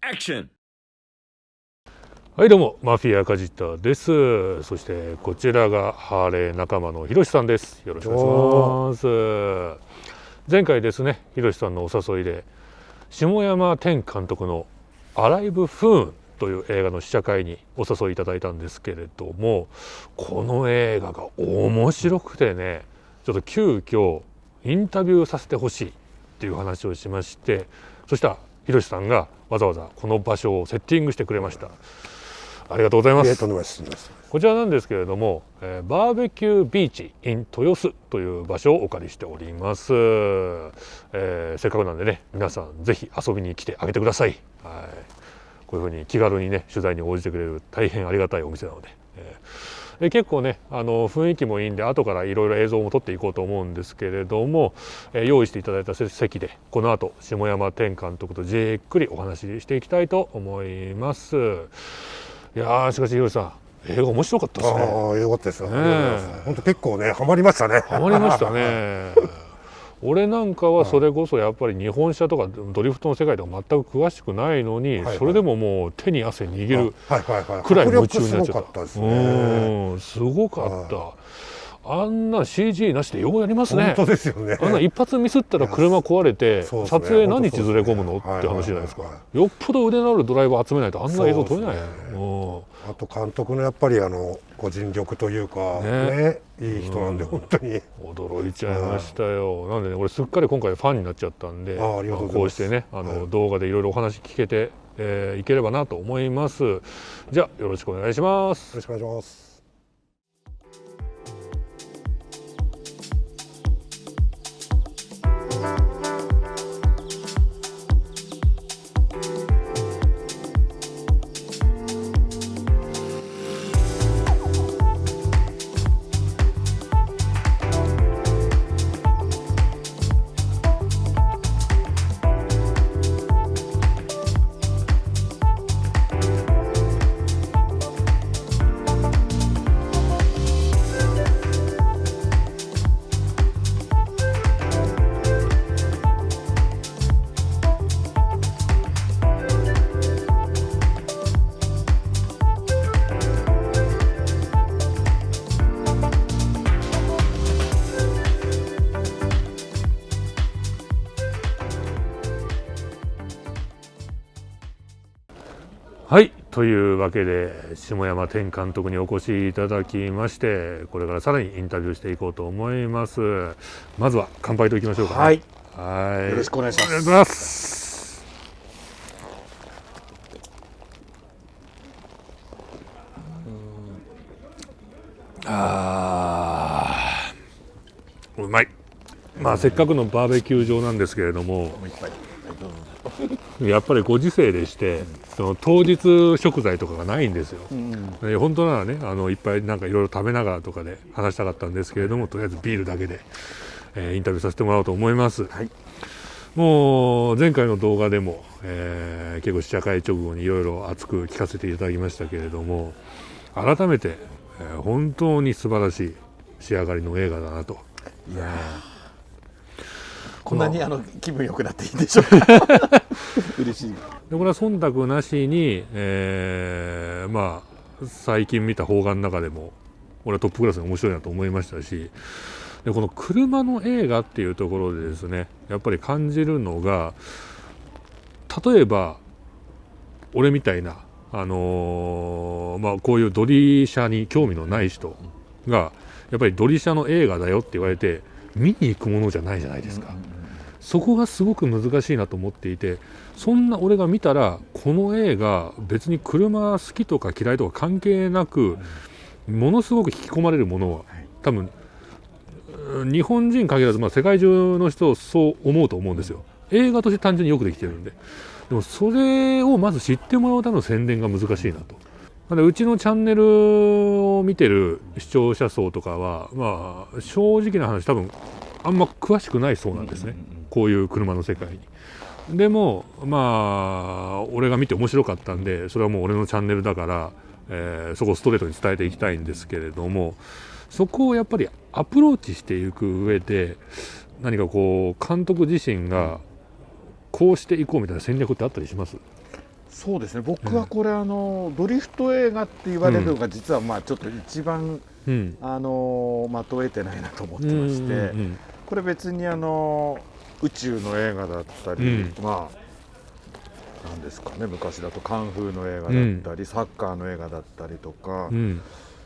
Action! はいどうもマフィア梶田です。そしてこちらがハーレー仲間のひろしさんです。よろしくお願いします。前回ですね、ひろしさんのお誘いで下山天監督のアライブフーンという映画の試写会にお誘いいただいたんですけれども、この映画が面白くてね、ちょっと急遽インタビューさせてほしいっていう話をしまして、そしたらひろしさんがわざわざこの場所をセッティングしてくれました。ありがとうございます。こちらなんですけれども、バーベキュービーチ in 豊洲という場所をお借りしております。せっかくなんでね、皆さんぜひ遊びに来てあげてください。はい、こういうふうに気軽にね取材に応じてくれる大変ありがたいお店なので、結構ね雰囲気もいいんで後からいろいろ映像も撮っていこうと思うんですけれども、用意していただいた席でこの後下山天監督とじっくりお話ししていきたいと思います。いやー、しかしひろしさん、映画面白かったですね。よかったですよ。本当結構ね、ハマりましたね。ハマりましたね。俺なんかはそれこそやっぱり日本車とかドリフトの世界とか全く詳しくないのに、それでももう手に汗握るくらい夢中になっちゃった。すごかった。あんな CG なしでようやりますね。本当ですよね。あんな一発ミスったら車壊れて撮影何日ずれ込むのって話じゃないですか。よっぽど腕のあるドライバー集めないとあんな映像撮れない。あと監督のやっぱり個人力というかね、いい人なんで本当に驚いちゃいましたよ。なんでね、俺すっかり今回ファンになっちゃったんで、こうしてね動画でいろいろお話聞けていければなと思います。じゃあよろしくお願いします。よろしくお願いします。はい、というわけで下山天監督にお越しいただきまして、これからさらにインタビューしていこうと思います。まずは乾杯といきましょうかね。はい、よろしくお願いします。ありがとうございます。うまい。まあせっかくのバーベキュー場なんですけれども、やっぱりご時世でしてその当日食材とかがないんですよ。本当ならねいっぱいなんかいろいろ食べながらとかで話したかったんですけれども、とりあえずビールだけで、インタビューさせてもらおうと思います。はい、もう前回の動画でも、結構試写会直後にいろいろ熱く聞かせていただきましたけれども、改めて、本当に素晴らしい仕上がりの映画だなと。いやこんなに気分良くなっていいんでしょうか。嬉しい。でこれは忖度なしに、まあ最近見た邦画の中でも俺はトップクラスに面白いなと思いましたし、でこの車の映画っていうところでですね、やっぱり感じるのが、例えば俺みたいなまあこういうドリ車に興味のない人がやっぱりドリ車の映画だよって言われて見に行くものじゃないじゃないですか。そこがすごく難しいなと思っていて、そんな俺が見たらこの映画別に車好きとか嫌いとか関係なくものすごく引き込まれるものは多分日本人限らず、世界中の人そう思うと思うんですよ。映画として単純によくできてるんで。でもそれをまず知ってもらうための宣伝が難しいなと。うちのチャンネルを見てる視聴者層とかは、正直な話多分あんま詳しくないそうなんですね、こういう車の世界に。でも俺が見て面白かったんで、それはもう俺のチャンネルだから、そこをストレートに伝えていきたいんですけれども、そこをやっぱりアプローチしていく上で何かこう監督自身がこうしていこうみたいな戦略ってあったりします？そうですね、僕はこれ、ドリフト映画って言われるのが実はまあちょっと一番、的を得てないなと思ってまして、これ別に宇宙の映画だったり、まあなんですかね、昔だとカンフーの映画だったり、サッカーの映画だったりとか、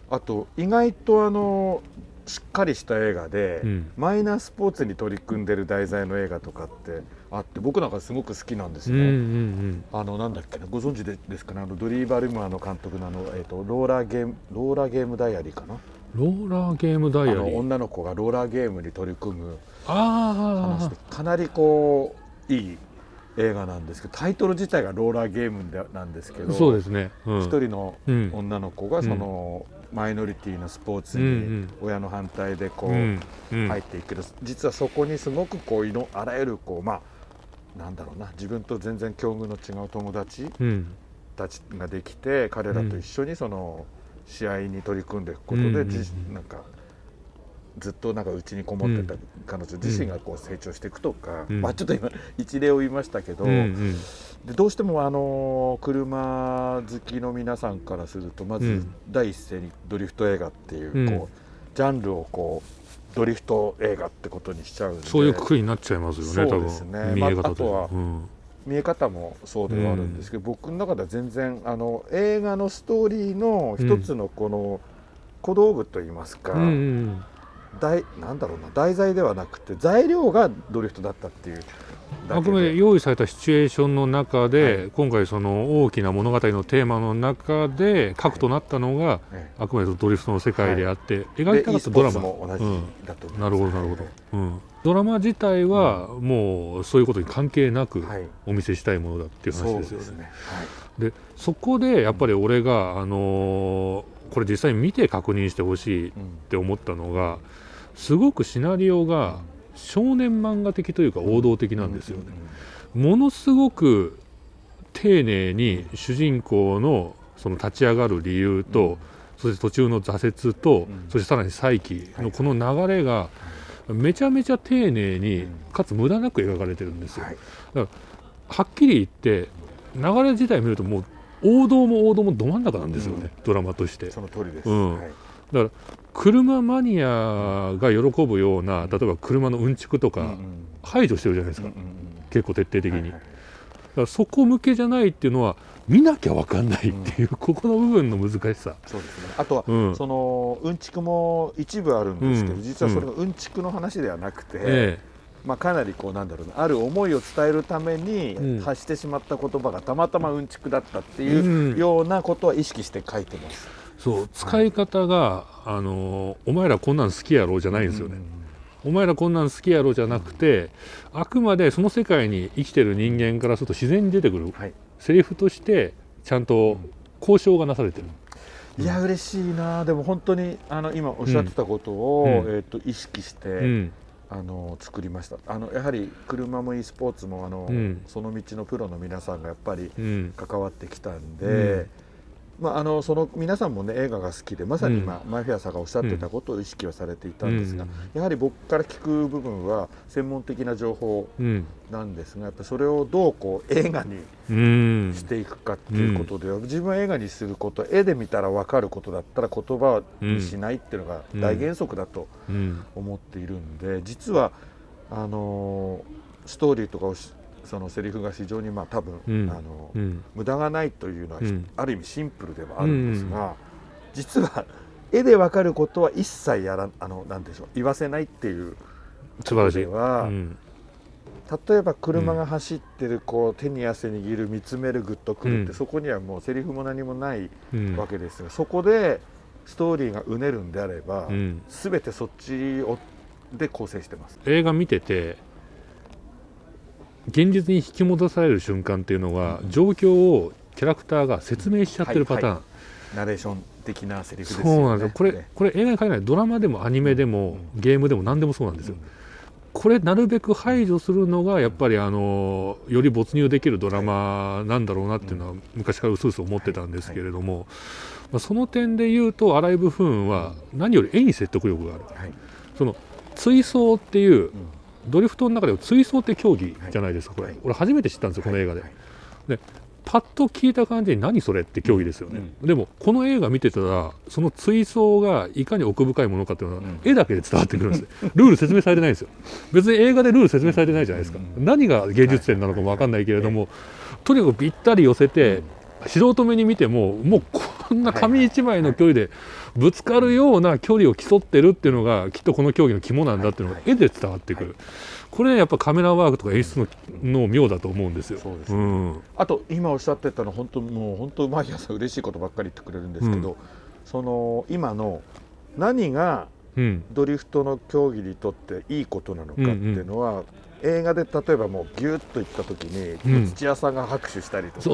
あと意外としっかりした映画で、マイナースポーツに取り組んでる題材の映画とかってあって、僕なんかすごく好きなんですよ。なんだっけな、ご存知ですかね、ドリー・バルマーの監督のローラーゲームダイアリーかな。ローラーゲームダイアリー。女の子がローラーゲームに取り組む話で、かなりこういい映画なんですけど、タイトル自体がローラーゲームなんですけど、そうですね、一人の女の子がそのマイノリティのスポーツに親の反対でこう入っていくけど、実はそこにすごくこうあらゆるこうなんだろうな、自分と全然境遇の違う友達たちができて、彼らと一緒にその試合に取り組んでいくことで、なんかずっとなんか内にこもってた彼女自身がこう成長していくとか、ちょっと今一例を言いましたけど、でどうしても車好きの皆さんからすると、まず第一声にドリフト映画っていう、こうジャンルをこうドリフト映画ってことにしちゃうんで、そういうくくりになっちゃいますよね。そうですね。見え方あとは、見え方もそうではあるんですけど、僕の中では全然映画のストーリーの一つのこの小道具といいますか、なんだろうな、題材ではなくて材料がドリフトだったっていうだけで、あくまで用意されたシチュエーションの中で、今回その大きな物語のテーマの中で核となったのが、あくまでドリフトの世界であって、描いたかったドラマも同じだと思います。なるほどなるほど、ドラマ自体はもうそういうことに関係なくお見せしたいものだっていう話ですよね。でそこでやっぱり俺がこれ実際に見て確認してほしいって思ったのが、すごくシナリオが少年漫画的というか王道的なんですよね。ものすごく丁寧に主人公のその立ち上がる理由と、そして途中の挫折と、そしてさらに再起のこの流れがめちゃめちゃ丁寧にかつ無駄なく描かれてるんですよ。だからはっきり言って流れ自体見るともう王道も王道もど真ん中なんですよね、ドラマとして。その通りです。だから車マニアが喜ぶような、例えば車のうんちくとか排除してるじゃないですか、結構徹底的に。だからそこ向けじゃないっていうのは見なきゃ分かんないっていう、ここの部分の難しさ。そうですね。あとは、そのうんちくも一部あるんですけど、実はそれがうんちくの話ではなくて、かなりこうなんだろうな、ある思いを伝えるために発してしまった言葉がたまたまうんちくだったっていうようなことは意識して書いてます。そう、使い方がお前らこんなん好きやろじゃないんですよね。お前らこんなん好きやろじゃなくて、あくまでその世界に生きてる人間からすると自然に出てくる、セリフとしてちゃんと交渉がなされてる。いや嬉しいな。でも本当に今おっしゃってたことを、意識して、作りました。やはり車も e スポーツもその道のプロの皆さんがやっぱり関わってきたんで、その皆さんもね映画が好きで、まさに今、マイフェアさんがおっしゃってたことを意識はされていたんですが、やはり僕から聞く部分は専門的な情報なんですが、やっぱそれをどうこう映画にしていくかっていうことでは、自分は映画にすること、絵で見たら分かることだったら言葉にしないっていうのが大原則だと思っているんで、実はストーリーとかをそのセリフが非常に多分、無駄がないというのは、ある意味シンプルではあるんですが、実は絵で分かることは一切なんでしょう、言わせないっていう素晴らしい。例えば車が走ってる、こう手に汗握る、見つめる、グッとくるって、そこにはもうセリフも何もないわけですが、そこでストーリーがうねるんであれば、全てそっちで構成してます。映画見てて現実に引き戻される瞬間っていうのが、状況をキャラクターが説明しちゃってるパターン、ナレーション的なセリフですよね。そうなんですよ。これ映画に限らない、ドラマでもアニメでも、ゲームでも何でもそうなんですよ。これなるべく排除するのがやっぱりより没入できるドラマなんだろうなっていうのは昔からうすうす思ってたんですけれども、その点で言うとアライブ・フーンは何より絵に説得力がある。その追走っていうドリフトの中では追走って競技じゃないですか。これ俺初めて知ったんですよ、この映画で。パッと聞いた感じに何それって競技ですよね、でもこの映画見てたらその追走がいかに奥深いものかっていうのは絵だけで伝わってくるんですルール説明されてないんですよ。別に映画でルール説明されてないじゃないですか、何が芸術点なのかも分かんないけれども、とにかくぴったり寄せて、素人目に見てももうこんな紙一枚の距離でぶつかるような距離を競ってるっていうのがきっとこの競技の肝なんだっていうのが絵で伝わってくる、これねやっぱカメラワークとか演出の妙だと思うんですよ。そうですね、あと今おっしゃってたの本当もう本当マイヤーさん嬉しいことばっかり言ってくれるんですけど、その今の何がドリフトの競技にとっていいことなのかっていうのは、映画で例えばもうギュッといった時に、土屋さんが拍手したりとか、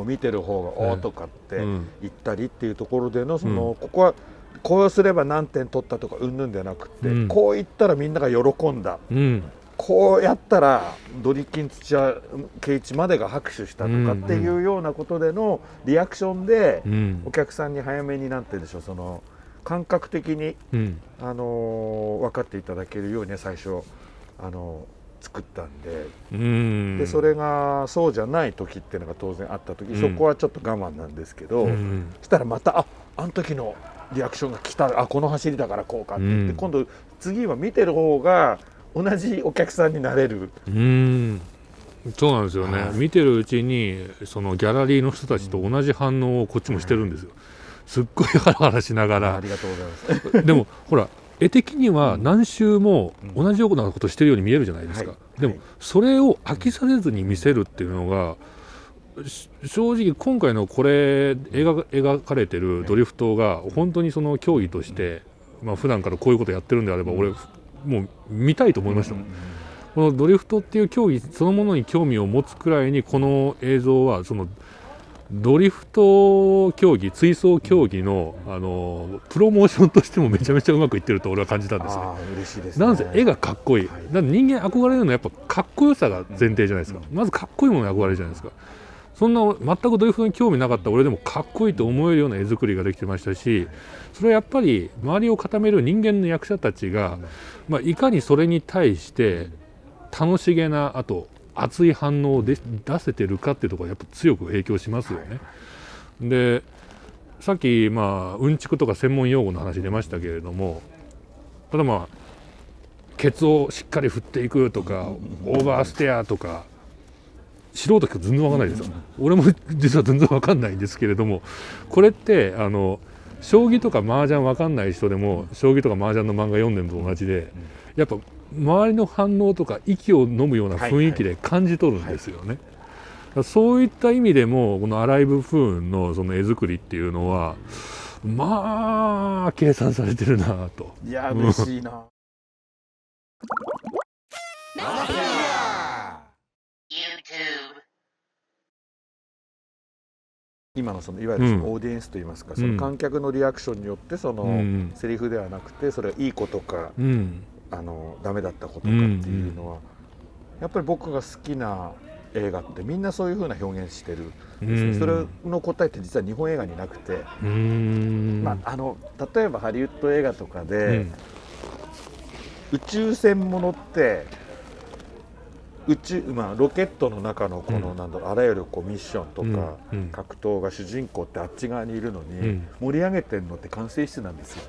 見てる方が「おー」とかって言ったりっていうところでのその、ここはこうすれば何点取ったとかうんぬんではなくて、こう言ったらみんなが喜んだ、こうやったらドリキン土屋圭一までが拍手したとかっていうようなことでのリアクションで、お客さんに早めになんて言うんでしょう、その感覚的に、分かっていただけるように最初作ったんで、でそれがそうじゃない時っていうのが当然あった時、そこはちょっと我慢なんですけど、そしたらまたあの時のリアクションが来た、この走りだからこうかって言って、今度次は見てる方が同じお客さんになれる。そうなんですよね、見てるうちにそのギャラリーの人たちと同じ反応をこっちもしてるんですよ、すっごいハラハラしながら。ありがとうございますでもほら絵的には何周も同じようなことしてるように見えるじゃないですか、でもそれを飽きさせずに見せるっていうのが正直今回のこれ描かれてるドリフトが本当にその競技として、普段からこういうことやってるんであれば俺もう見たいと思いましたもん。このドリフトっていう競技そのものに興味を持つくらいにこの映像はそのドリフト競技追走競技の、プロモーションとしてもめちゃめちゃうまくいってると俺は感じたんですね。嬉しいですね。なんせ絵がかっこいい、だ人間憧れるのはやっぱかっこよさが前提じゃないですか、まずかっこいいものに憧れるじゃないですか。そんな全くドリフトに興味なかった俺でもかっこいいと思えるような絵作りができてましたし、それはやっぱり周りを固める人間の役者たちが、いかにそれに対して楽しげなあと熱い反応を出せてるかっていうところがやっぱ強く影響しますよね。でさっきうんちくとか専門用語の話出ましたけれども、ただケツをしっかり振っていくとかオーバーステアとか素人聞くと全然わかんないですよ。俺も実は全然わかんないんですけれども、これって将棋とか麻雀わかんない人でも将棋とか麻雀の漫画読んでるのと同じで、やっぱ周りの反応とか息を飲むような雰囲気で感じ取るんですよね。そういった意味でもこのアライブフーンのその絵作りっていうのは計算されてるなと。いや嬉しいな。今のそのいわゆるそのオーディエンスといいますか、その観客のリアクションによってそのセリフではなくてそれはいいことか、ダメだったことかっていうのは、やっぱり僕が好きな映画ってみんなそういう風な表現してるんですよ。それの答えって実は日本映画になくて、例えばハリウッド映画とかで、宇宙船ものってロケットの中のこのあらゆるミッションとか格闘が主人公ってあっち側にいるのに盛り上げてるのって管制室なんですよ。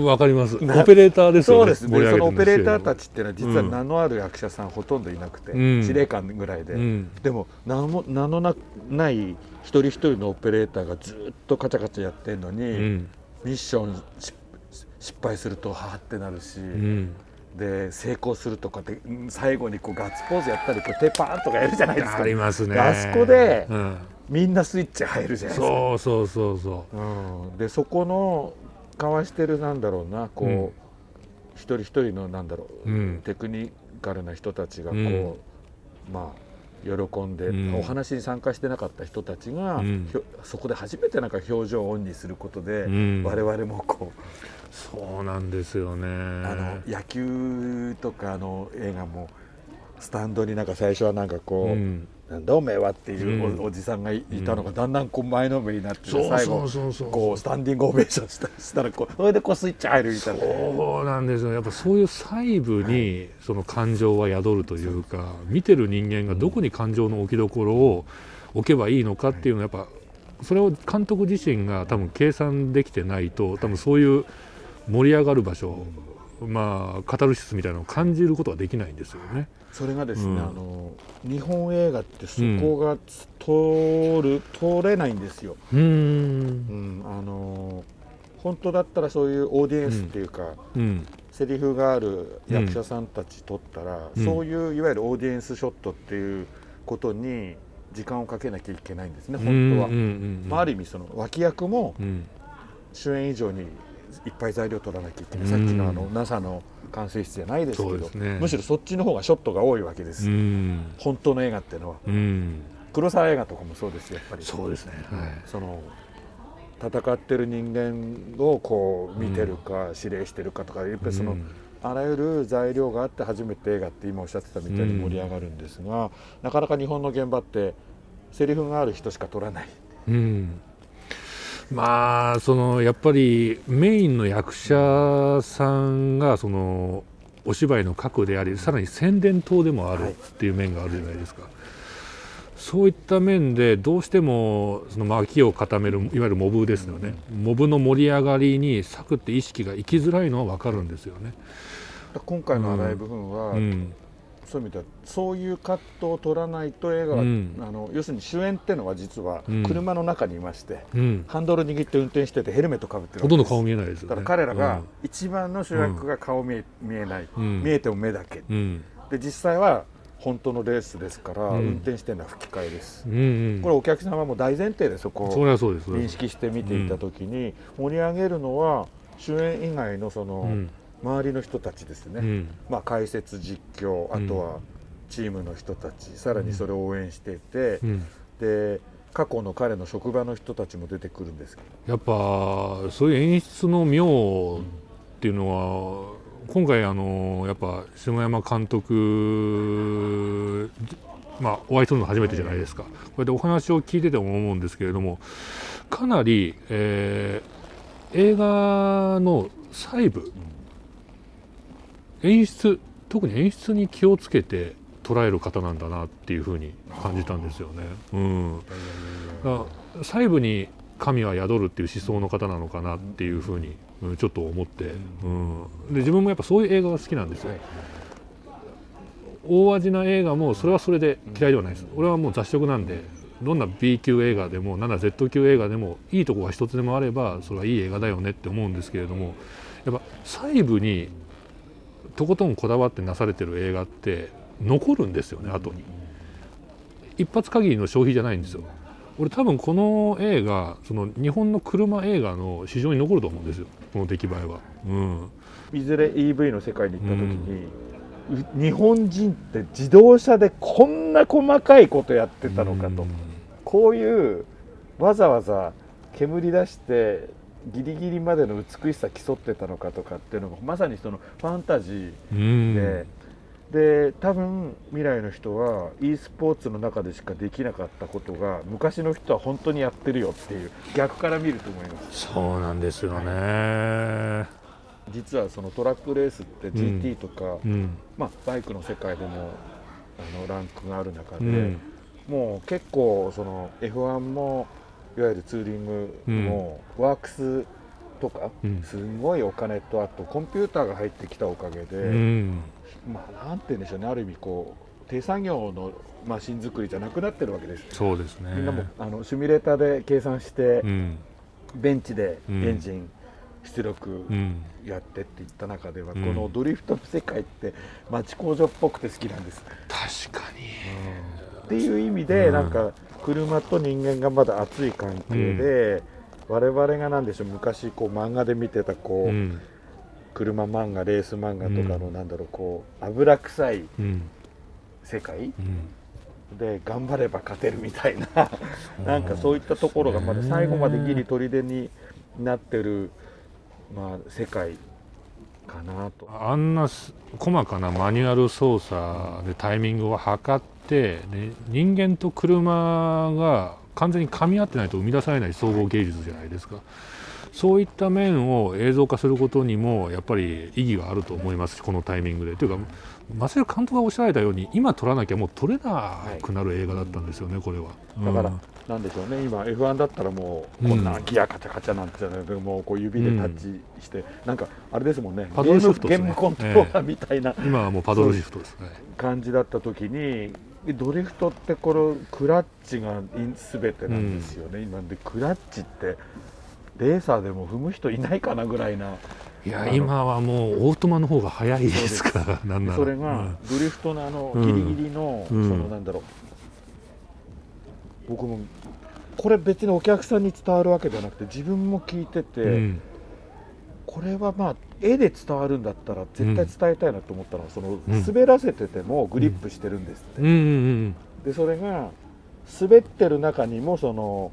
わかります。オペレーターですよね。そうですね。そのオペレーターたちっていうのは実は名のある役者さんほとんどいなくて、司令官ぐらいで、でも名のない一人一人のオペレーターがずっとカチャカチャやってるのに、ミッション失敗するとはーってなるし。で成功するとかって最後にガッツポーズやったり手パーンとかやるじゃないですか。ありますね。あそこで、みんなスイッチ入るじゃないですか。そう。でそこの交わしてる一人一人のテクニカルな人たちが喜んで、お話に参加してなかった人たちが、そこで初めて表情をオンにすることで、我々もそうなんですよね。野球とか映画もスタンドになんか最初はなんかこう、なんだおめえはっていうおじさんがいたのがだんだんこう前のめりになって最後こうスタンディングオベーションしたらこうそれでこうスイッチ入るみたいな。そうなんですよ。やっぱそういう細部にその感情は宿るというか、見てる人間がどこに感情の置きどころを置けばいいのかっていうのはやっぱそれを監督自身が多分計算できてないと、多分そういう盛り上がる場所、まあカタルシスみたいなのを感じることはできないんですよね。それがですね、日本映画ってそこが通れないんですよ。本当だったらそういうオーディエンスっていうか、セリフがある役者さんたち撮ったら、そういういわゆるオーディエンスショットっていうことに時間をかけなきゃいけないんですね、本当は。まあ、ある意味その脇役も主演以上にいっぱい材料取らなきゃいけない、さっきのNASA の管制室じゃないですけど、むしろそっちの方がショットが多いわけです、本当の映画っていうのは。黒沢映画とかもそうですよ、やっぱり。そうですね、その戦ってる人間をこう見てるか指令してるかとか、やっぱりそのあらゆる材料があって初めて映画って今おっしゃってたみたいに盛り上がるんですが、なかなか日本の現場ってセリフがある人しか撮らない。まあそのやっぱりメインの役者さんがそのお芝居の核であり、さらに宣伝塔でもあるっていう面があるじゃないですか。そういった面でどうしてもその脇を固めるいわゆるモブですよね、モブの盛り上がりに割くって意識が行きづらいのは分かるんですよね。今回の荒い部分は、そういう意味ではそういうカットを取らないと映画は、要するに主演っていうのは実は車の中にいまして、ハンドル握って運転しててヘルメットかぶってるわけです。ほとんど顔見えないですよね。だから彼らが一番の主役が顔見えない、見えても目だけ、で実際は本当のレースですから、運転してるのは吹き替えです、これお客様も大前提でそこを認識して見ていた時に、盛り上げるのは主演以外のその、周りの人たちですね、まあ、解説実況、あとはチームの人たち、さらにそれを応援していて、で過去の彼の職場の人たちも出てくるんですけど、やっぱそういう演出の妙っていうのは、今回やっぱ下山監督、まあ、お会いするの初めてじゃないですか。こうやってお話を聞いてても思うんですけれども、かなり、映画の細部、演出、特に演出に気をつけて捉える方なんだなっていうふうに感じたんですよね。細部に神は宿るっていう思想の方なのかなっていうふうにちょっと思って、で自分もやっぱそういう映画が好きなんですよ。大味な映画もそれはそれで嫌いではないです。俺はもう雑食なんで、どんな B 級映画でも 7Z 級映画でもいいとこが一つでもあればそれはいい映画だよねって思うんですけれども、やっぱ細部にとことんこだわってなされてる映画って残るんですよね、後に。一発限りの消費じゃないんですよ。俺多分この映画、その日本の車映画の市場に残ると思うんですよ、この出来栄えは。いずれ EV の世界に行った時に、日本人って自動車でこんな細かいことやってたのかと、こういうわざわざ煙出してギリギリまでの美しさ競ってたのかとかっていうのがまさにそのファンタジーで、多分未来の人は e スポーツの中でしかできなかったことが昔の人は本当にやってるよっていう逆から見ると思います。そうなんですよね。実はそのトラックレースって GT とか、まあ、バイクの世界でもランクがある中で、もう結構その F1 もいわゆるツーリングもワークスとか、すごいお金とあとコンピューターが入ってきたおかげで、まあなんて言うんでしょうね、ある意味こう手作業のマシン作りじゃなくなってるわけです。そうですね。みんなもシミュレーターで計算して、ベンチでエンジン出力やってっていった中では、このドリフトの世界って町工場っぽくて好きなんです。確かに、っていう意味で、なんか車と人間がまだ熱い関係で、我々がなんでしょう、昔こう漫画で見てたこう、車漫画、レース漫画とかのなんだろう、こう油臭い世界で頑張れば勝てるみたいななんかそういったところがまだ最後までギリ砦になってる、まあ、世界かなと。あんな細かなマニュアル操作でタイミングを測って、ね、人間と車が完全に噛み合ってないと生み出されない総合芸術じゃないですか。そういった面を映像化することにもやっぱり意義があると思いますし、このタイミングで。というかマセル監督がおっしゃられたように、今撮らなきゃもう撮れなくなる映画だったんですよね、これは。だから、なんでしょうね、今 F1 だったらもうこんなギアカチャカチャなんてじゃないけど、もうこう指でタッチして、なんかあれですもんね、パドルシフトですね、ゲームコントローラーみたいな、今はもうパドルシフトですね。感じだった時に、ドリフトってこのクラッチが全てなんですよね、今でクラッチってレーサーでも踏む人いないかなぐらいな。いや今はもうオートマの方が早いですから。なんならそれがドリフトのギリギリの、そのなんだろう、僕もこれ別にお客さんに伝わるわけじゃなくて自分も聞いてて、これはまあ絵で伝わるんだったら絶対伝えたいなと思ったのは、その滑らせててもグリップしてるんですって。でそれが滑ってる中にもその、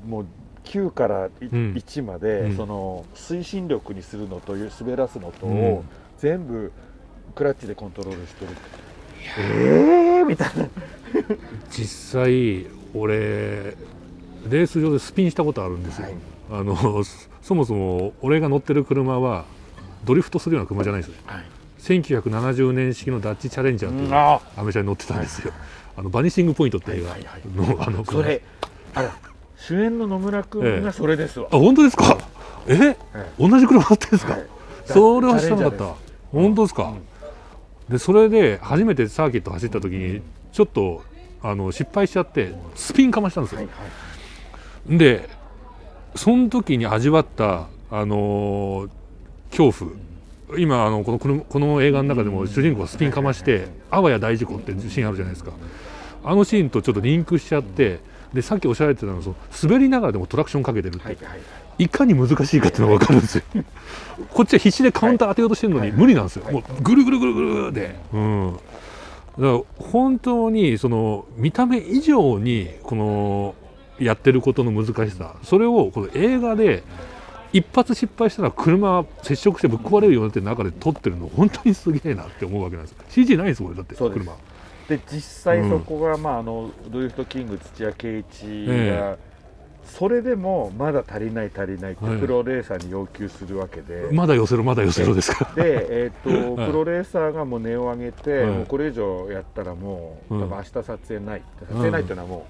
もう9から1まで、その推進力にするのと滑らすのとを全部クラッチでコントロールしてる。みたいな。実際俺レース場でスピンしたことあるんですよ。そもそも俺が乗ってる車はドリフトするような車じゃないですね。1970年式のダッチチャレンジャーっていうアメ車に乗ってたんですよ。バニシングポイントって映画のそれ主演の野村君がそれですわ。あ、本当ですか。同じ車乗ってるんですか。それは知らなかった。本当ですか。でそれで初めてサーキット走った時にちょっと失敗しちゃってスピンかましたんですよ。でその時に味わった恐怖、今この映画の中でも主人公がスピンかましてあわや大事故っていうシーンあるじゃないですか。あのシーンとちょっとリンクしちゃって、でさっきおっしゃられてたのは滑りながらでもトラクションかけてるって、いかに難しいかっていうのが分かるんですよ。こっちは必死でカウンター当てようとしてるのに無理なんですよ。もうぐるぐるぐるぐるで、だから本当にその見た目以上にこのやってることの難しさ、それをこの映画で一発失敗したら車接触してぶっ壊れるようになってる中で撮ってるの本当にすげえなって思うわけなんですよ。 CG ないですもんだって車で。実際そこが、ドリフトキング土屋圭一が、それでもまだ足りないってプロレーサーに要求するわけで、まだ寄せろまだ寄せろですか。で、プロレーサーがもう値を上げて、もうこれ以上やったらもう、多分明日撮影ない、撮影ないっていうのはも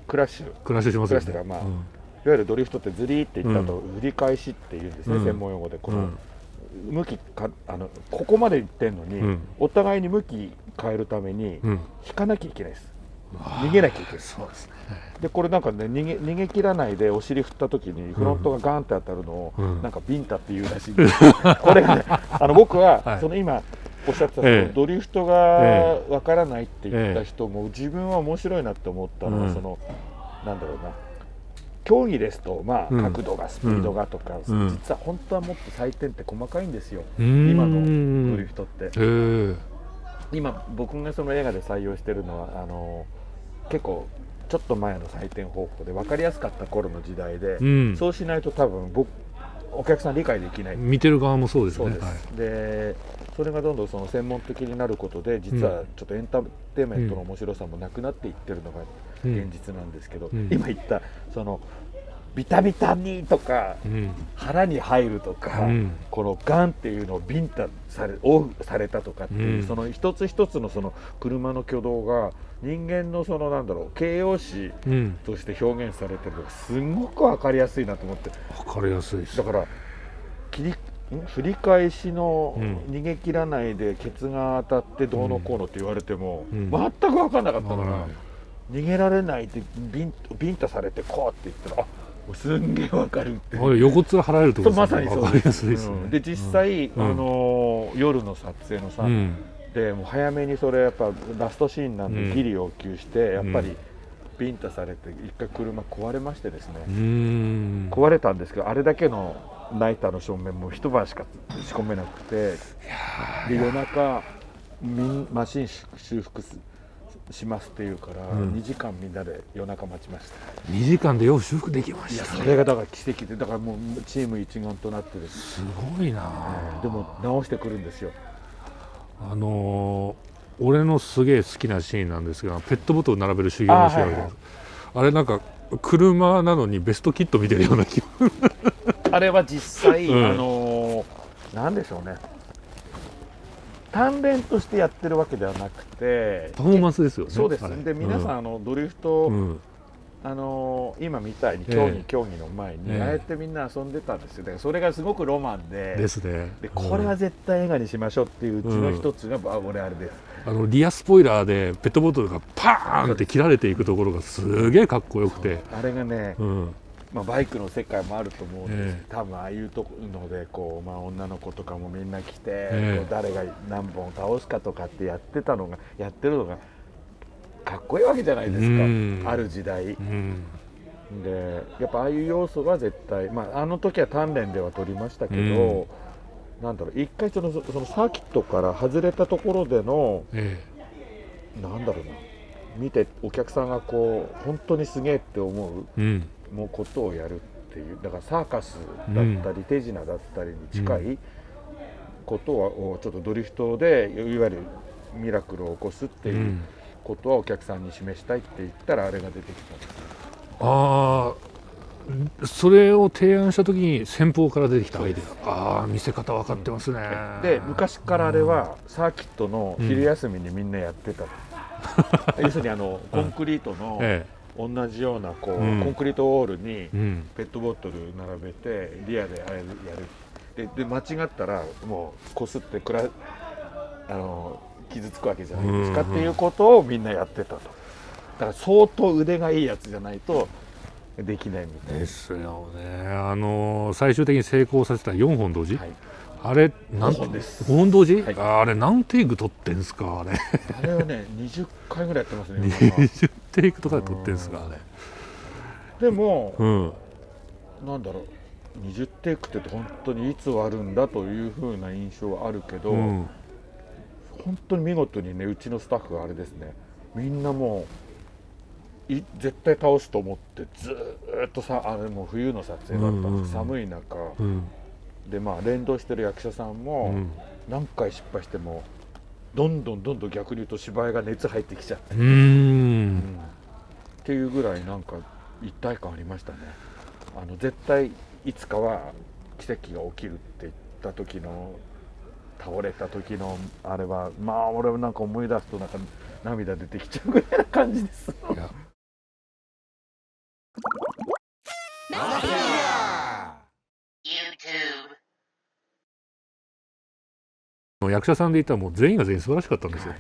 うクラッシュしますよね。いわゆるドリフトってズリーっていったと振り返しっていうんですね、専門用語で。この向きかここまで行ってんのに、お互いに向き変えるために引かなきゃいけないです。逃げなきゃいけない。そうですね。でこれなんかね、逃げ切らないでお尻振った時にフロントがガーンって当たるのを、なんかビンタっていうらしいんです。これがね、僕はその今おっしゃってたドリフトがわからないって言った人も、自分は面白いなって思ったのは、そのなんだろうな、競技ですと角度がスピードがとか、実は本当はもっと採点って細かいんですよ、今のドリフトって。今僕がその映画で採用してるのは結構ちょっと前の採点方法で分かりやすかった頃の時代で、そうしないと多分お客さん理解できない。見てる側もそうですね。でそれがどんどんその専門的になることで、実はちょっとエンターテインメントの面白さもなくなっていってるのが現実なんですけど、今言ったそのビタビタにとか、腹に入るとか、このガンっていうのをビンタオフされたとかっていう、その一つ一つのその車の挙動が人間のそのなんだろう形容詞として表現されてるのがすごく分かりやすいなと思って。分かりやすいです。だから振り返しの逃げ切らないでケツが当たってどうのこうのって言われても、全く分かんなかったのが、逃げられないでビンタされてこうって言ったら、すんげえわかるって。横っ面払えるってことまさにそうです。で実際、夜の撮影のさ、でもう早めにそれやっぱラストシーンなんでギリ要求して、やっぱりビンタされて一回車壊れましてですね、壊れたんですけど、あれだけのナイターの照明も一晩しか仕込めなくて、で夜中マシン修復しますって言うから、2時間みんなで夜中待ちました。2時間でよう修復できまいやしたね。それがだから奇跡で、だからもうチーム一丸となってですすごいな、でも直してくるんですよ。俺のすげえ好きなシーンなんですが、ペットボトル並べる修行のシーンあるじゃないですか。あれなんか車なのにベストキット見てるような気分あれは実際、なんでしょうね、鍛錬としてやってるわけではなくてパフォーマンスですよね。そうです。で皆さん、ドリフト、今みたいに競技の前に、ああやってみんな遊んでたんですよ。だからそれがすごくロマンで、ですね。でこれは絶対映画にしましょうっていううちの一つが、俺あれです。リアスポイラーでペットボトルがパーンって切られていくところがすげえかっこよくて、あれがね、バイクの世界もあると思うんです、多分ああいうのでこう、女の子とかもみんな来て、こう誰が何本倒すかとかってやってるのがかっこいいわけじゃないですか、ある時代、でやっぱああいう要素は絶対、あの時は鍛錬では取りましたけど、なんだろう、一回そのサーキットから外れたところでの、なんだろうな、見てお客さんがこう本当にすげえって思う、もうことをやるっていう、だからサーカスだったり、手品だったりに近いことをちょっとドリフトでいわゆるミラクルを起こすっていうことはお客さんに示したいって言ったらあれが出てきたんです。それを提案した時に先方から出てきたアイデア。見せ方分かってますね。で昔からあれはサーキットの昼休みにみんなやってた、要するにコンクリートの同じようなこう、コンクリートウォールにペットボトル並べてリアでやるで間違ったらもうこすって傷つくわけじゃないですかっていうことをみんなやってたと。だから相当腕がいいやつじゃないとできないみたいですよね。最終的に成功させた4本同時、あれ5本です。5本同時、あれ何テイク撮ってんすか。あれはね20回ぐらいやってますね。20テイクとかで撮ってんすか。でも、なんだろう、20テイクって本当にいつ終わるんだというふうな印象はあるけど、本当に見事にね、うちのスタッフがあれですね、みんなもう絶対倒すと思ってずーっとあれも冬の撮影だったんです、寒い中、で連動してる役者さんも何回失敗してもどんどん逆に言うと芝居が熱入ってきちゃって、っていうぐらいなんか一体感ありましたね。絶対いつかは奇跡が起きるって言った時の、倒れた時のあれは俺はなんか思い出すとなんか涙出てきちゃうぐらいな感じです。役者さんで言ったらもう全員が全員素晴らしかったんですよ、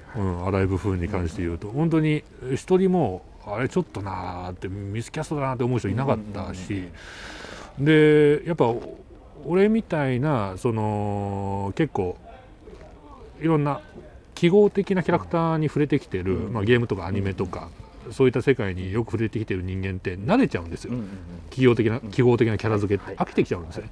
アライブ風に関して言うと、本当に一人もあれちょっとなーってミスキャストだなって思う人いなかったし、でやっぱ俺みたいな結構いろんな記号的なキャラクターに触れてきてる、ゲームとかアニメとか、そういった世界によく触れてきてる人間って慣れちゃうんですよ、記号的なキャラ付けって飽きてきちゃうんですよね。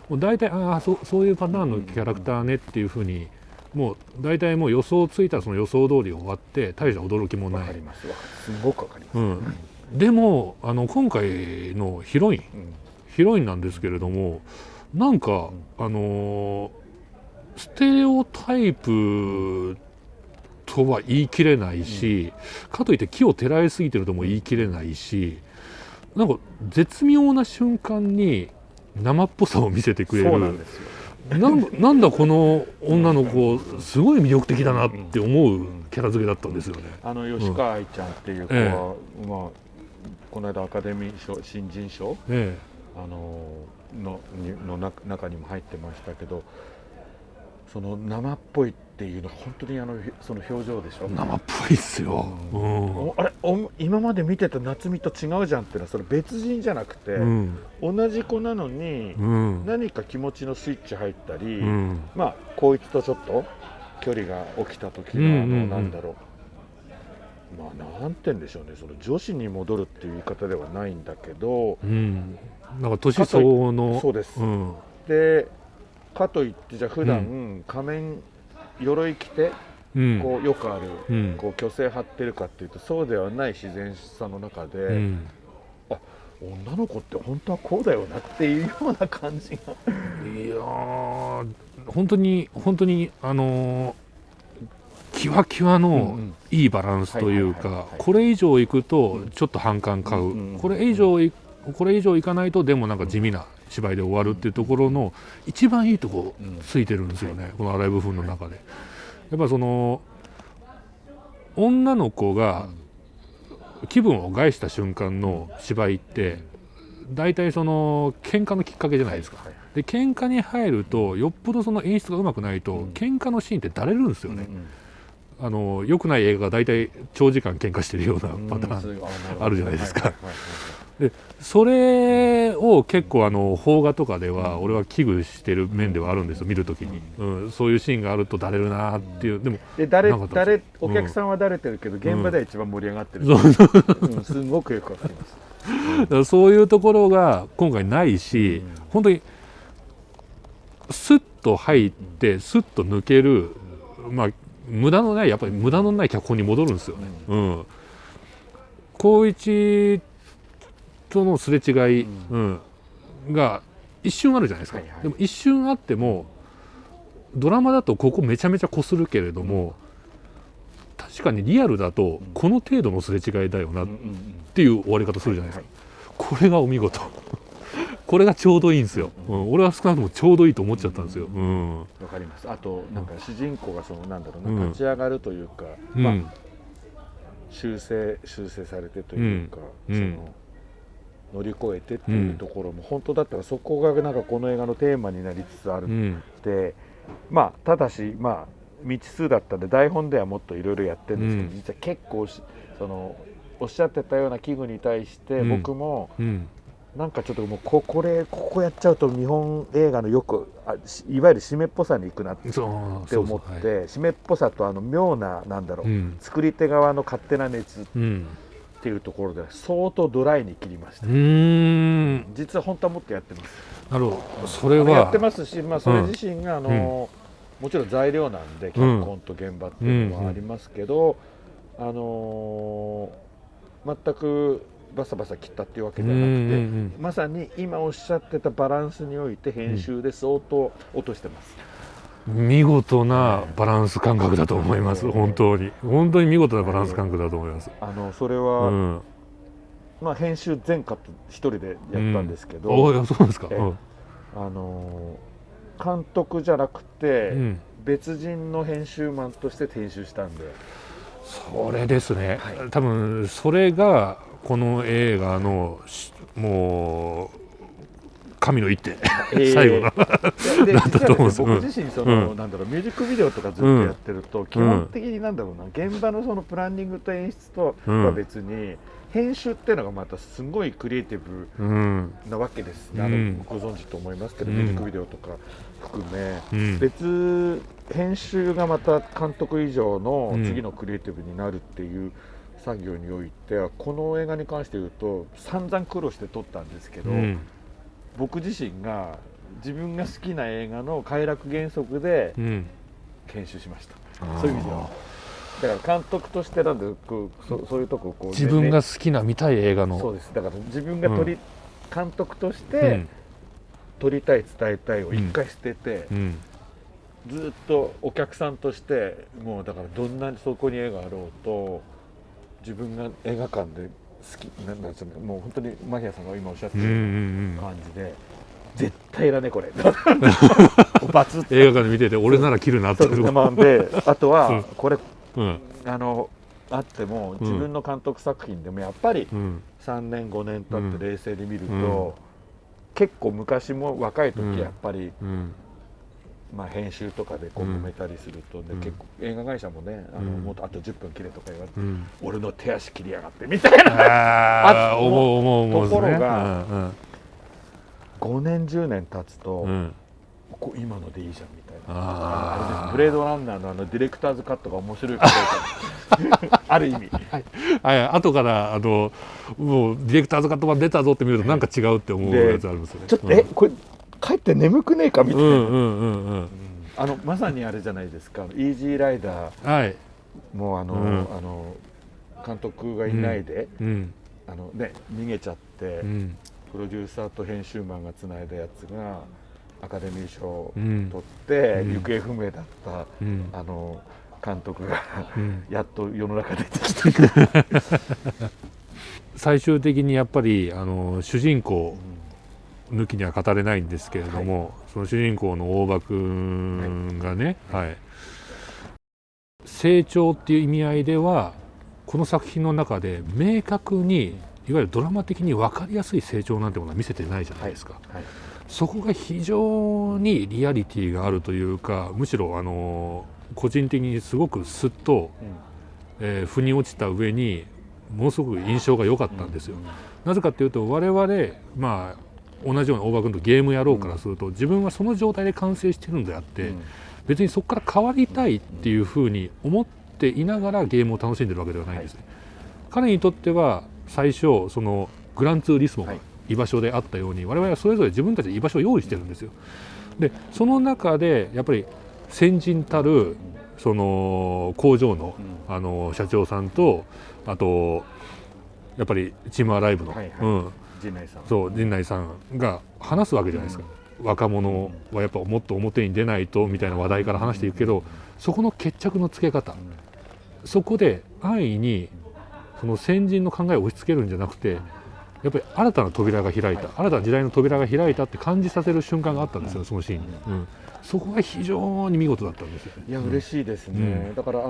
もう大体そういうパターンのキャラクターねっていうふうに、もう大体もう予想ついたらその予想通り終わって大した驚きもない。わかります、すごくわかります、でも今回のヒロインなんですけれども、なんかステレオタイプとは言い切れないし、かといって木をてらいすぎてるとも言い切れないし、なんか絶妙な瞬間に生っぽさを見せてくれる。そうなんですよ。なんだこの女の子すごい魅力的だなって思うキャラ付けだったんですよね。吉川愛ちゃんっていう子は、この間アカデミー賞新人賞、の中にも入ってましたけど、その生っぽいっていうのは本当にその表情でしょ。生っぽいっすよ、あれ今まで見てた夏美と違うじゃんっていうのは、それ別人じゃなくて、同じ子なのに、何か気持ちのスイッチ入ったり、こいつとちょっと距離が起きた時のなんだろう、なんて言うんでしょうね、その女子に戻るっていう言い方ではないんだけど、なんか年相応の。そうです、でかといってじゃあ普段仮面鎧着てこうよくある、うんこう虚勢張ってるかっていうとそうではない自然さの中で、うんあ、女の子って本当はこうだよなっていうような感じがいやー本当にキワキワのいいバランスというはいはいはいはいかこれ以上いくとちょっと反感買うんうこれ以上いかないとでもなんか地味な芝居で終わるっていうところの一番いいとこついてるんですよね、この荒い部分の中で。やっぱその女の子が気分を害した瞬間の芝居って大体その喧嘩のきっかけじゃないですか。で喧嘩に入るとよっぽどその演出がうまくないと喧嘩のシーンってだれるんですよね。良くない映画が大体長時間喧嘩してるようなパターンあるじゃないですか。でそれを結構邦画とかでは俺は危惧してる面ではあるんですよ、見るときに、そういうシーンがあるとだれるなっていう。でもお客さんはだれてるけど、現場では一番盛り上がってる、すごくよくわかります。だからそういうところが今回ないし、本当にスッと入ってスッと抜ける、まあやっぱり無駄のない脚本に戻るんですよね。光一とのすれ違い、が一瞬あるじゃないですか。でも一瞬あってもドラマだとここめちゃめちゃこするけれども、確かにリアルだとこの程度のすれ違いだよなっていう終わり方するじゃないですか。これがお見事これがちょうどいいんですよ、俺は少なくともちょうどいいと思っちゃったんですよ。わかります。あとなんか主人公がそのなんだろうな、立ち上がるというか、修正されてというか、その乗り越えてっていうところも、本当だったらそこがなんかこの映画のテーマになりつつあるで、ただし未知数だったんで台本ではもっといろいろやってるんですけど、実は結構そのおっしゃってたような器具に対して僕も、なんかちょっともうここやっちゃうと日本映画のいわゆる締めっぽさにいくなって思って締めっぽさと妙ななんだろう、作り手側の勝手な熱っていうところで相当ドライに切りました。実は本当はもっとやってます。なるほど。それはやってますし、それ自身がもちろん材料なんで脚本と現場っていうのはありますけど、全くバサバサ切ったっていうわけじゃなくて、まさに今おっしゃってたバランスにおいて編集で相当落としてます。見事なバランス感覚だと思います。本当に見事なバランス感覚だと思います。それは、編集全カット一人でやったんですけど、そうですか。監督じゃなくて、別人の編集マンとして編集したんで。それですね、多分それがこの映画のもう神の一手、最後のだったと思うんです。僕自身なんだろう、ミュージックビデオとかずっとやってると、基本的になんだろうな、現場のそのプランニングと演出とは別に、編集っていうのがまたすごいクリエイティブなわけです。ご存知と思いますけど、ミュージックビデオとか含め、別編集がまた監督以上の次のクリエイティブになるっていう作業においては、この映画に関して言うと散々苦労して撮ったんですけど、僕自身が自分が好きな映画の快楽原則で編集しました。そういう意味ではだから監督としてなんでそういうとここう、自分が好きな見たい映画の、そうです。だから自分が監督として撮りたい伝えたいを一回捨てて、ずっとお客さんとしてもうだからどんなにそこに絵があろうと自分が映画館で好きなんですよね。もう本当にマヒアさんが今おっしゃってる感じで、絶対だねこれバツッと映画館で見てて俺なら切るなってで、あとはこれ、あっても自分の監督作品でもやっぱり3年5年経って冷静に見ると、結構昔も若い時やっぱり、編集とかでこう揉めたりすると、結構映画会社もね、もっとあと10分切れとか言われて、俺の手足切りやがってみたいなところが5年10年経つと、今のでいいじゃんみたいな。ブレードランナーのディレクターズカットが面白いかどうかある意味後からもうディレクターズカット版出たぞって見るとなんか違うって思うやつあるんですよね。ちょっとこれ帰って眠くねえかみたいな。まさにあれじゃないですか、イージーライダーはい、も監督がいないで、逃げちゃって、プロデューサーと編集マンがつないだやつがアカデミー賞を取って、行方不明だった、監督が、やっと世の中出てきた最終的にやっぱり主人公抜きには語れないんですけれども、その主人公の大場君がね、成長っていう意味合いではこの作品の中で明確にいわゆるドラマ的に分かりやすい成長なんてものは見せてないじゃないですか、そこが非常にリアリティがあるというか、むしろ個人的にすごくすっと、腑に落ちた上にものすごく印象が良かったんですよ。なぜかというと我々同じような大場君とゲームやろうからすると、自分はその状態で完成してるのであって、別にそこから変わりたいっていうふうに思っていながらゲームを楽しんでるわけではないんですね。彼にとっては最初そのグランツーリスモが居場所であったように、我々はそれぞれ自分たちで居場所を用意してるんですよ。でその中でやっぱり先人たるその工場の、社長さんと、あとやっぱりチームアライブの陣内さんが話すわけじゃないですか。若者はやっぱもっと表に出ないとみたいな話題から話していくけど、そこの決着のつけ方、そこで安易にその先人の考えを押し付けるんじゃなくて、やっぱり新たな扉が開いた、新たな時代の扉が開いたって感じさせる瞬間があったんですよ、そのシーンに。そこが非常に見事だったんですよ。いや嬉しいですね、だから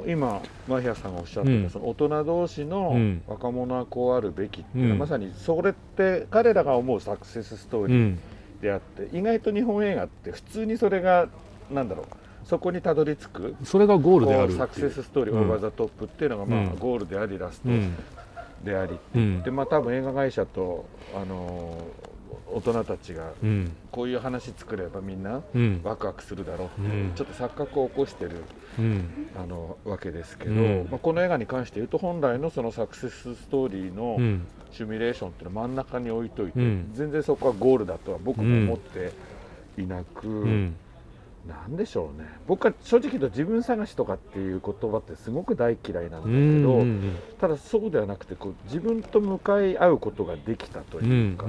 今マヒアさんがおっしゃってた、その大人同士の若者はこうあるべきっていうのは、まさにそれって彼らが思うサクセスストーリーであって、意外と日本映画って普通にそれがなんだろう、そこにたどり着く、それがゴールであるサクセスストーリー、オーバーザトップっていうのがゴールでありラストであり、で多分映画会社と大人たちがこういう話作ればみんなワクワクするだろうって、ちょっと錯覚を起こしてるわけですけど、この映画に関して言うと本来のそのサクセスストーリーのシミュレーションっていうのを真ん中に置いといて、全然そこはゴールだとは僕も思っていなく、なんでしょうね、僕は正直言うと自分探しとかっていう言葉ってすごく大嫌いなんだけど、ただそうではなくて自分と向かい合うことができたというか、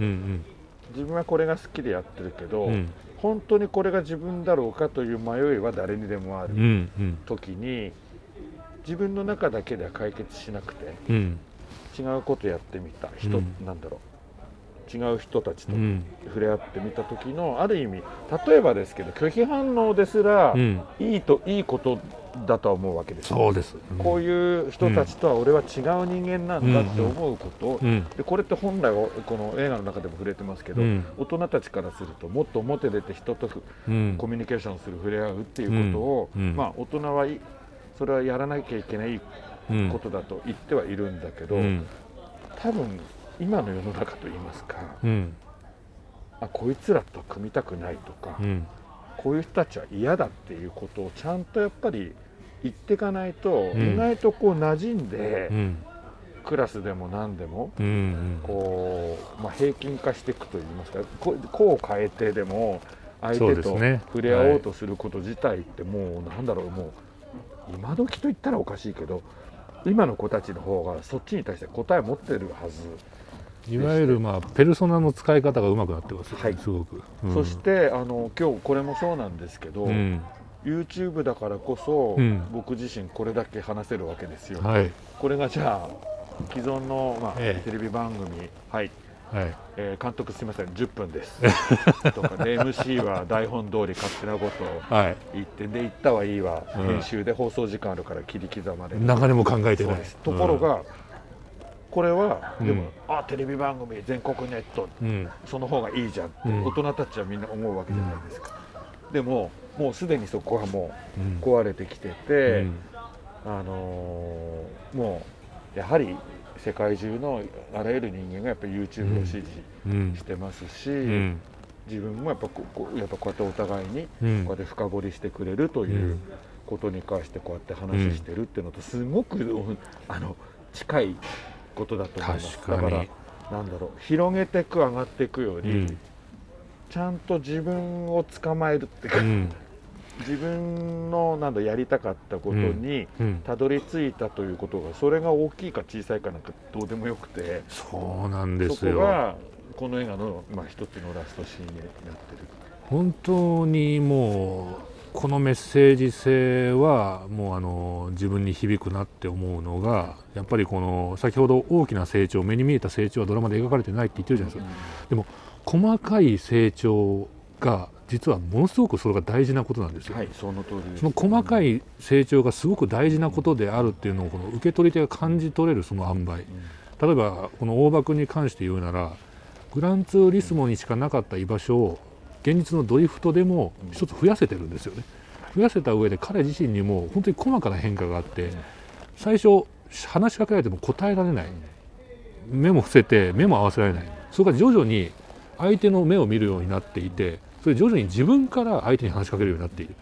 自分はこれが好きでやってるけど、本当にこれが自分だろうかという迷いは誰にでもある時に、自分の中だけでは解決しなくて、違うことやってみた人、なんだろう、違う人たちと触れ合ってみた時の、ある意味例えばですけど拒否反応ですらいいことだとは思うわけです。そうです、こういう人たちとは俺は違う人間なんだって思うこと、でこれって本来はこの映画の中でも触れてますけど、大人たちからするともっと表出て人とコミュニケーションする、触れ合うっていうことを、大人はそれはやらなきゃいけないことだと言ってはいるんだけど、多分今の世の中といいますか、こいつらと組みたくないとか、こういう人たちは嫌だっていうことをちゃんとやっぱり言っていかないと、意外と馴染んで、クラスでも何でも平均化していくといいますか、こう変えてでも相手と触れ合おうとすること自体ってもうなんだろう、もう今時と言ったらおかしいけど、今の子たちの方がそっちに対して答え持ってるはず。いわゆるペルソナの使い方がうまくなってます、すごく。そして今日これもそうなんですけど、YouTube だからこそ、僕自身これだけ話せるわけですよ。これがじゃあ既存の、テレビ番組、監督すみません10分ですとかで、MC は台本通り勝手なことを言ってで言ったはいいわ、編集で放送時間あるから切り刻まれる、流れも考えてない。ところが、これはでも、テレビ番組全国ネット、その方がいいじゃんって大人たちはみんな思うわけじゃないですか。でももうすでにそこはもう壊れてきてて、もうやはり世界中のあらゆる人間がやっぱり YouTube を支持してますし、自分もやっぱこうやってお互いにこうやって深掘りしてくれるということに関してこうやって話してるっていうのとすごく近いことだと思います。だからなんだろう、広げていく上がっていくより、ちゃんと自分を捕まえるっていうか、自分のやりたかったことにたどり着いたということが、それが大きいか小さいかなんかどうでもよくて、そうなんですよ。そこがこの映画の一つのラストシーンになってる。本当にもうこのメッセージ性はもう自分に響くなって思うのが、やっぱりこの先ほど大きな成長、目に見えた成長はドラマで描かれてないって言ってるじゃないですか。でも細かい成長が実はものすごくそれが大事なことなんですよ。はい、その通りです。その細かい成長がすごく大事なことであるっていうのをこの受け取り手が感じ取れるその塩梅、例えばこの大場君に関して言うなら、グランツーリスモにしかなかった居場所を現実のドリフトでも一つ増やせてるんですよね。増やせた上で彼自身にも本当に細かな変化があって、最初話しかけられても答えられない、目も伏せて目も合わせられない、それが徐々に相手の目を見るようになっていて、それ徐々に自分から相手に話しかけるようになっている。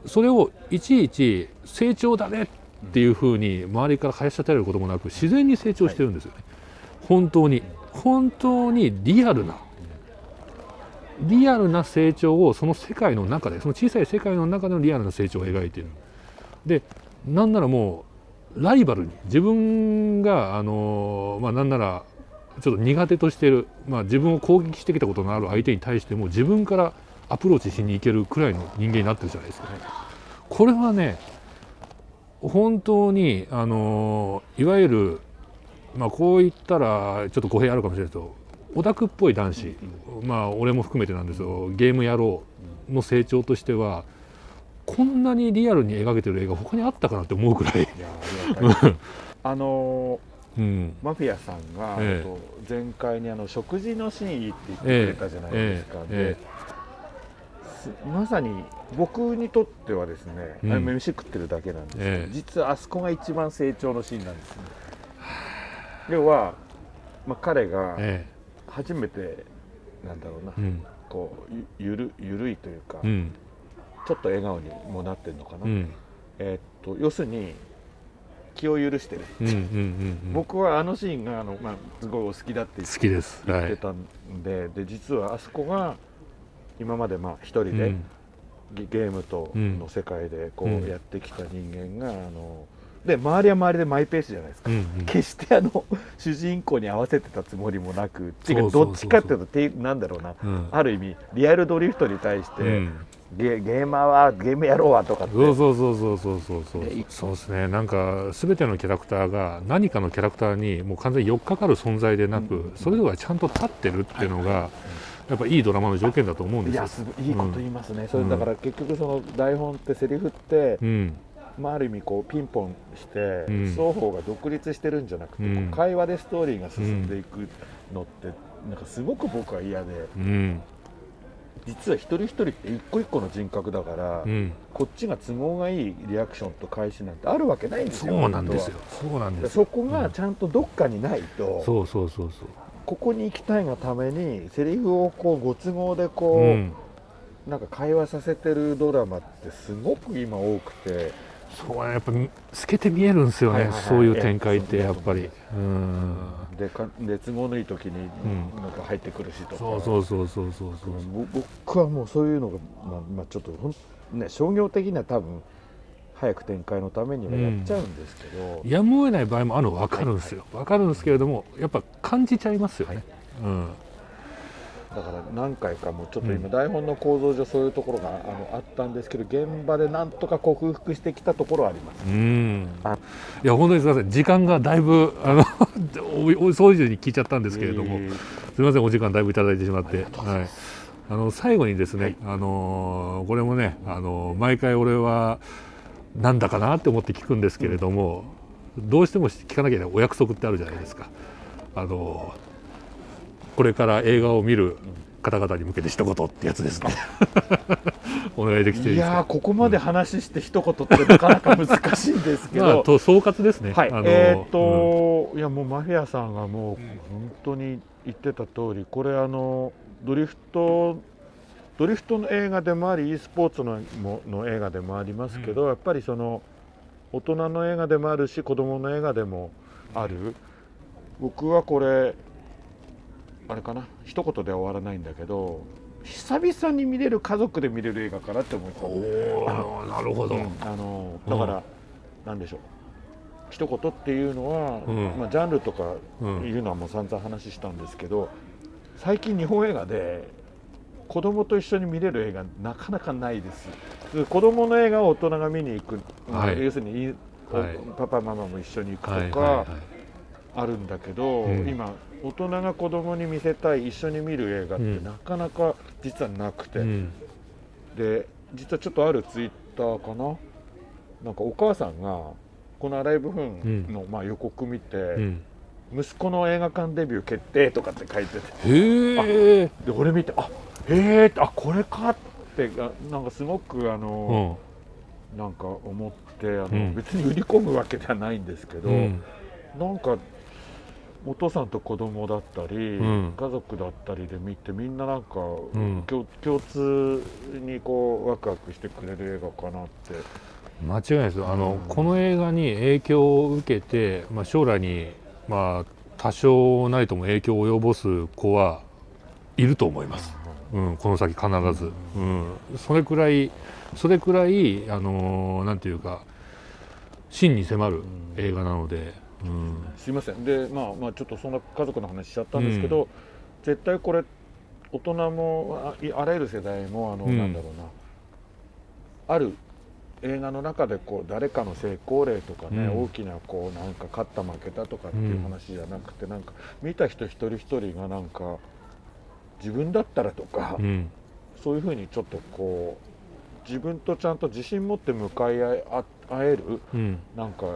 それをいちいち成長だねっていうふうに周りから林立てられることもなく、自然に成長してるんですよね。本当にリアルな成長をその世界の中で、その小さい世界の中でのリアルな成長を描いている。で、なんならもうライバルに自分がなんならちょっと苦手としている、自分を攻撃してきたことのある相手に対しても自分からアプローチしに行けるくらいの人間になってるじゃないですか。これはね、本当にいわゆるこう言ったらちょっと語弊あるかもしれないけど、オタクっぽい男子、俺も含めてなんですよ、ゲーム野郎の成長としてはこんなにリアルに描けてる映画他にあったかなって思うくらい。マフィアさんが、前回に食事のシーンいいって言ってくれたじゃないですか。でまさに僕にとってはですね、飯食ってるだけなんですけど、実はあそこが一番成長のシーンなんですね。要は、彼が初めてこうゆるいというか、ちょっと笑顔にもなってるのかな。要するに気を許してる。僕はあのシーンがすごいお好きだって言ってたんで、実はあそこが今まで一人でゲームとの世界でこうやってきた人間がで周りは周りでマイペースじゃないですか。決して主人公に合わせてたつもりもなく、っていうかどっちかっていうとなんだろうな、ある意味リアルドリフトに対してゲーマーはゲームやろうわとかって、そうですね。なんか全てのキャラクターが何かのキャラクターにもう完全に寄っかかる存在でなく、それぞれがちゃんと立ってるっていうのがやっぱいいドラマの条件だと思うんですよ。いいこと言いますね。それだから結局その台本ってセリフって、ある意味こうピンポンして双方が独立してるんじゃなくて、会話でストーリーが進んでいくのってなんかすごく僕は嫌で、実は一人一人って一個一個の人格だから、こっちが都合がいいリアクションと返しなんてあるわけないんですよ。そうなんですよ。そこがちゃんとどっかにないと、ここに行きたいがためにセリフをこうご都合でこう、なんか会話させてるドラマってすごく今多くて、そうやっぱ透けて見えるんですよね。そういう展開ってやっぱり。で都合のいい時になんか入ってくるしとか。僕はもうそういうのがちょっと商業的には多分早く展開のためにはやっちゃうんですけど、やむを得ない場合もあるの分かるんですよ。分かるんですけれども、やっぱ感じちゃいますよね。だから何回かもちょっと今台本の構造上そういうところがあったんですけど、現場でなんとか克服してきたところはあります。いや本当にすみません、時間がだいぶそういうふうに聞いちゃったんですけれども、すみません、お時間だいぶいただいてしまって、最後にですね、これもね毎回俺はなんだかなって思って聞くんですけれども、どうしても聞かなきゃいけないお約束ってあるじゃないですか。これから映画を見る方々に向けて一言ってやつですね。お願いできていいですか。いやここまで話して一言ってなかなか難しいんですけど、総括ですね。いやもうマフィアさんがもう本当に言ってた通り、これドリフトの映画でもあり e スポーツの映画でもありますけど、やっぱりその大人の映画でもあるし子供の映画でもある。僕はこれあれかな、一言では終わらないんだけど、久々に見れる家族で見れる映画かなって思った。おなるほど、だから、なんでしょう、一言っていうのは、まあ、ジャンルとかいうのはもう散々話したんですけど、最近日本映画で子供と一緒に見れる映画なかなかないです。子供の映画を大人が見に行く、要するに、パパママも一緒に行くとかあるんだけど、今大人が子供に見せたい一緒に見る映画ってなかなか実はなくて、で実はちょっとあるツイッターかな、なんかお母さんがこの「アライブフーン」のまあ予告見て、息子の映画館デビュー決定とかって書いてて、で俺見て、これかってなんかすごくなんか思って、別に売り込むわけではないんですけど、なんかお父さんと子供だったり、家族だったりで見て、みんななんか、共通にこうワクワクしてくれる映画かなって。間違いないですよ。この映画に影響を受けて、まあ、将来に、まあ、多少なりとも影響を及ぼす子はいると思います、この先必ず、それくらいなんていうか真に迫る映画なので、すいません。で、まあちょっとそんな家族の話しちゃったんですけど、絶対これ大人もあらゆる世代もなんだろうな、ある映画の中でこう誰かの成功例とかね、大きなこうなんか勝った負けたとかっていう話じゃなくて、なんか見た人一人一人がなんか自分だったらとか、そういうふうにちょっとこう自分とちゃんと自信持って向かい合える、なんか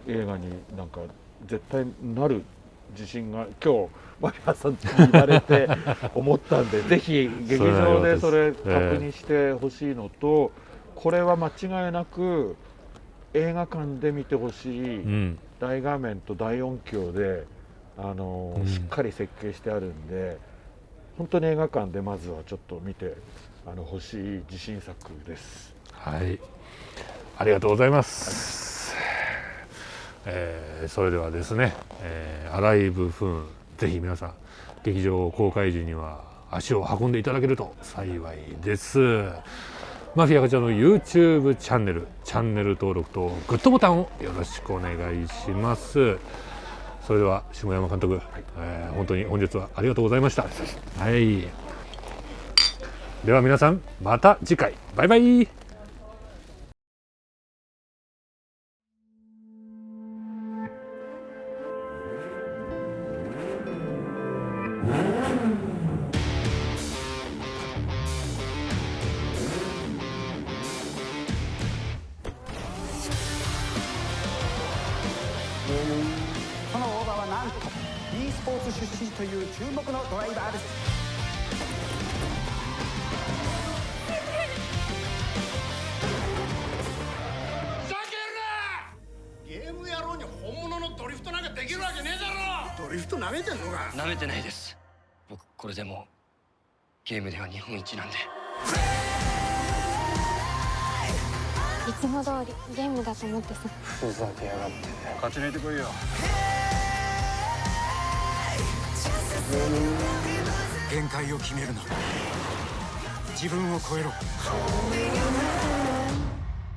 映画になんか絶対なる自信が今日マリアさんに言われて思ったんでぜひ劇場でそれ確認してほしいのと、これは間違いなく映画館で見てほしい、大画面と大音響でしっかり設計してあるんで、本当に映画館でまずはちょっと見てほしい自信作です。はい、ありがとうございます。それではですね、アライブフーン、ぜひ皆さん劇場公開時には足を運んでいただけると幸いです。マフィアガチャの YouTube チャンネル登録とグッドボタンをよろしくお願いします。それでは下山監督、本当に本日はありがとうございました。はい、では皆さんまた次回、バイバイ。この大場はなんと e スポーツ出身という注目のドライバーです。ゲーム野郎に本物のドリフトなんかできるわけねえだろ。ドリフト舐めてんのか。舐めてないです。僕これでもゲームでは日本一なんで。いつも通りゲームだと思ってさ。ふざけやがって。勝ち抜いてこいよ。限界を決めるな。自分を超えろ。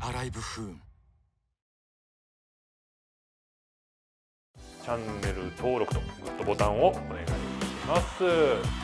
アライブフーン。チャンネル登録とグッドボタンをお願いします。